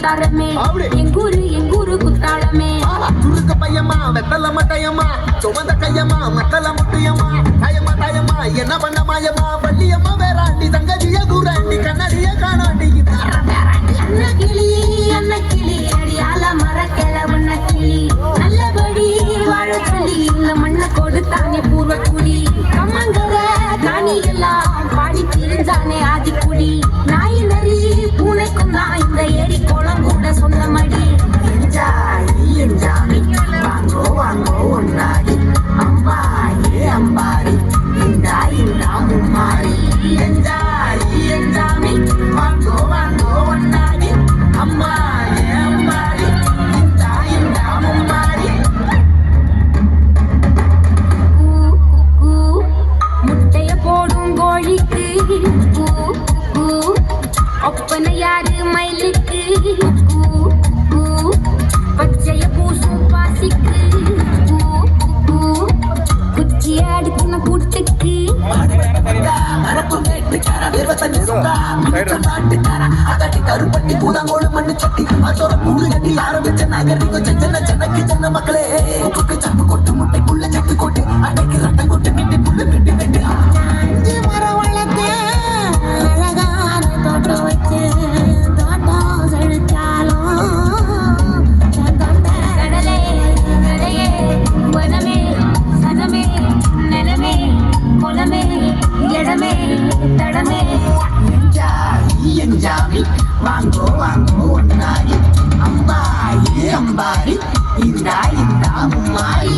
குத்தாரமே எங்கூரு குத்தாளமே சுருக்க பையமா வெத்தல மட்டையம்மா சுமந்த கையம்மா மத்தல முட்டியம்மா தாயம்மா தாயம்மா என்ன பண்ண மாயம்மா வள்ளியம்மா வேறாண்டி தங்கதிய தூராண்டி கண்ணடிய காணாண்டி அண்ண கிளி அடியால மரக்கிழ வண்ண கிளி நல்லபடி வாழ சொல்லி இந்த மண்ணை கொடுத்தானே பூர்வ குடி கம்மங்கர காணி எல்லாம் பாடி திரிஞ்சானே ஆதிக்குடி நாய் நரி பூனைக்கும் தான் இந்த ஏரி குளம் கூட சொந்தமடி எஞ்சாமி வாங்கோ வாங்கோ ஒன்னாடி அம்பா ஏ அம்பாரி இந்தா மும்மாரி எஞ்சாமி வாங்கோ வாங்கோ ஒன்னாடி அம்மா ஏ அம்பாரி இந்தா மும்மாரி முட்டைய போடும் கோழிக்கு ஒப்பனை யாரு மயிலுக்கு பச்சைய பூசும் பாசிக்கு குச்சிய அடுக்கின கூட்டுக்கு கருப்பட்டி பூதாங்கோடு மண்ணு சட்டி அதோட கூடு கட்டி ஆரம்பிச்ச நாகரிகம் சென்ன மக்களே சப்பு கொட்டு முட்டைக்குள்ள சட்டு கொட்டு அடைக்கு ரத்தம் கொட்டு கிட்டி புல்லு கட்டி கட்டி மரம் வளர்த்து அழகான தோட்டம் வச்சு தோட்டம் செழிச்சாலும் வனமே சனமே நிலமே குலமே இடமே தடமே எஞ்சாமி வாங்கோ வாங்கோ ஒன்னாரி அம்பாரி அம்பாரி இந்தா மும்மாரி